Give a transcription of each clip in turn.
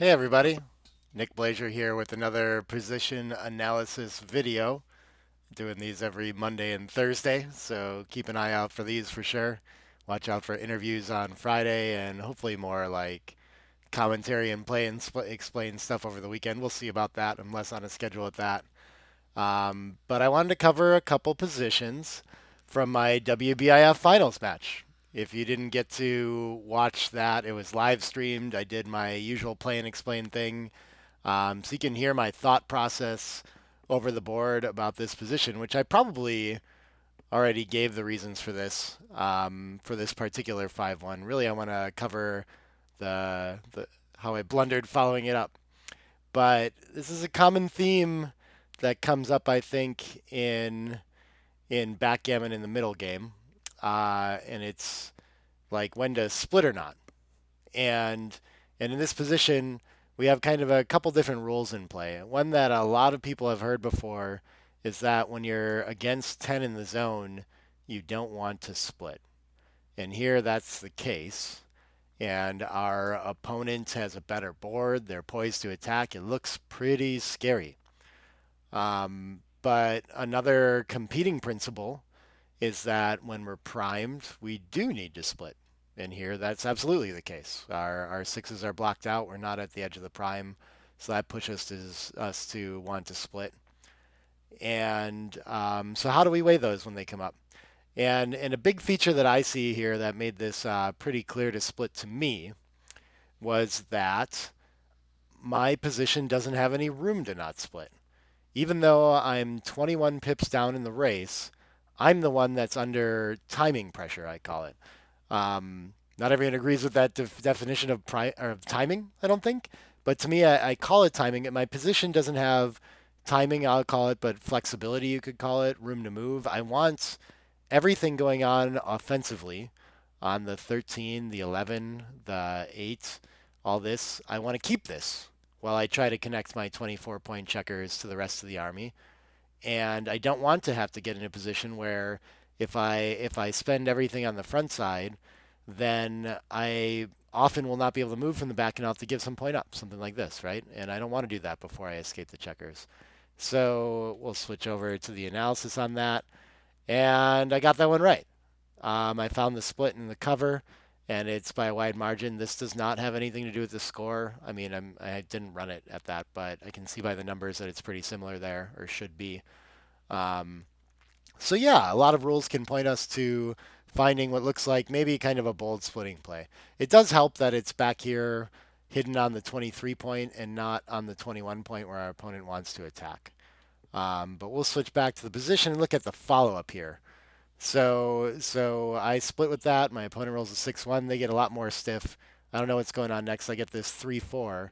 Hey everybody, Nick Blazer here with another position analysis video. Doing these every Monday and Thursday, so keep an eye out for these for sure. Watch out for interviews on Friday and hopefully more like commentary and play and explain stuff over the weekend. We'll see about that. I'm less on a schedule with that. But I wanted to cover a couple positions from my WBIF finals match. If you didn't get to watch that, it was live streamed. I did my usual play and explain thing, so you can hear my thought process over the board about this position, which I probably already gave the reasons for this particular 5-1. Really, I want to cover the how I blundered following it up. But this is a common theme that comes up, I think, in backgammon in the middle game, and it's like when to split or not. And and in this position, we have kind of a couple different rules in play. One that a lot of people have heard before is that when you're against 10 in the zone, you don't want to split. And here that's the case. And our opponent has a better board. They're poised to attack. It looks pretty scary. But another competing principle is that when we're primed, we do need to split. And here, that's absolutely the case. Our sixes are blocked out. We're not at the edge of the prime, so that pushes us to want to split. And so, how do we weigh those when they come up? And a big feature that I see here that made this pretty clear to split to me was that my position doesn't have any room to not split. Even though I'm 21 pips down in the race, I'm the one that's under timing pressure, I call it. Not everyone agrees with that definition of, of timing, I don't think. But to me, I call it timing. My position doesn't have timing, I'll call it, but flexibility, you could call it, room to move. I want everything going on offensively on the 13, the 11, the 8, all this. I want to keep this while I try to connect my 24-point checkers to the rest of the army. And I don't want to have to get in a position where if I spend everything on the front side, then I often will not be able to move from the back and I'll have to give some point up, something like this, right? And I don't want to do that before I escape the checkers. So we'll switch over to the analysis on that. And I got that one right. I found the split in the cover, and it's by a wide margin. This does not have anything to do with the score. I mean, I didn't run it at that, but I can see by the numbers that it's pretty similar there, or should be. Um, so yeah, a lot of rules can point us to finding what looks like maybe kind of a bold splitting play. It does help that it's back here hidden on the 23 point and not on the 21 point where our opponent wants to attack. But we'll switch back to the position and look at the follow up here. So I split with that. My opponent rolls a 6-1. They get a lot more stiff. I don't know what's going on next. I get this 3-4.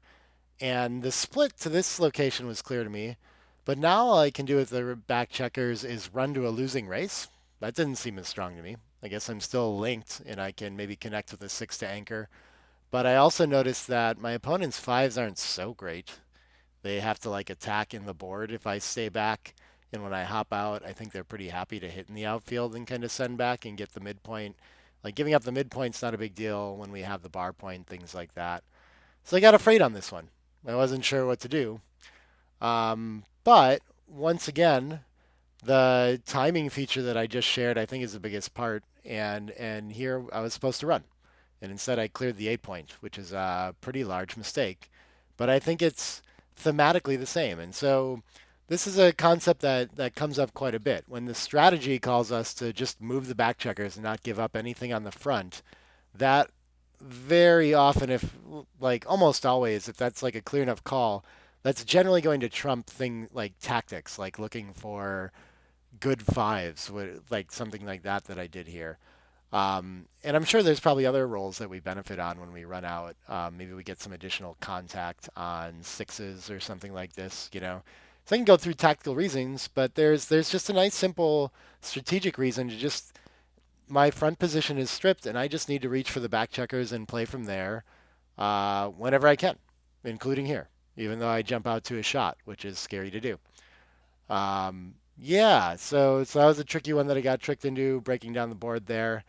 And the split to this location was clear to me. But now all I can do with the back checkers is run to a losing race. That didn't seem as strong to me. I guess I'm still linked and I can maybe connect with a 6 to anchor. But I also noticed that my opponent's fives aren't so great. They have to like attack in the board if I stay back. And when I hop out, I think they're pretty happy to hit in the outfield and kind of send back and get the midpoint. Like giving up the midpoint's not a big deal when we have the bar point, things like that. So I got afraid on this one. I wasn't sure what to do. But once again, the timing feature that I just shared, I think, is the biggest part. And here I was supposed to run, and instead I cleared the 8 point, which is a pretty large mistake. But I think it's thematically the same, and so this is a concept that comes up quite a bit when the strategy calls us to just move the back checkers and not give up anything on the front. That very often, if like almost always, if that's like a clear enough call, that's generally going to trump thing like tactics, like looking for good fives, like something like that I did here. And I'm sure there's probably other roles that we benefit on when we run out. Maybe we get some additional contact on sixes or something like this, you know. So I can go through tactical reasons, but there's just a nice simple strategic reason to just my front position is stripped and I just need to reach for the back checkers and play from there whenever I can, including here, even though I jump out to a shot, which is scary to do. Yeah, so that was a tricky one that I got tricked into breaking down the board there.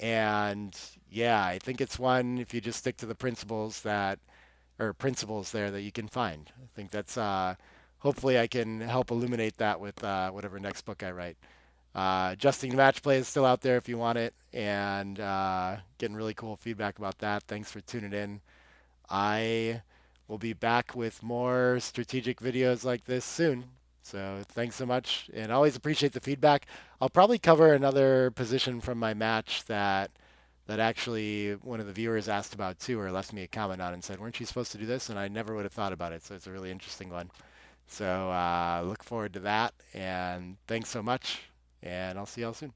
And yeah, I think it's one if you just stick to the principles that or principles there that you can find. I think that's hopefully I can help illuminate that with whatever next book I write. Adjusting the match play is still out there if you want it, and getting really cool feedback about that. Thanks for tuning in. I will be back with more strategic videos like this soon. So thanks so much, and I always appreciate the feedback. I'll probably cover another position from my match that actually one of the viewers asked about too, or left me a comment on and said, "Weren't you supposed to do this?" And I never would have thought about it. So it's a really interesting one. So look forward to that, and thanks so much, and I'll see y'all soon.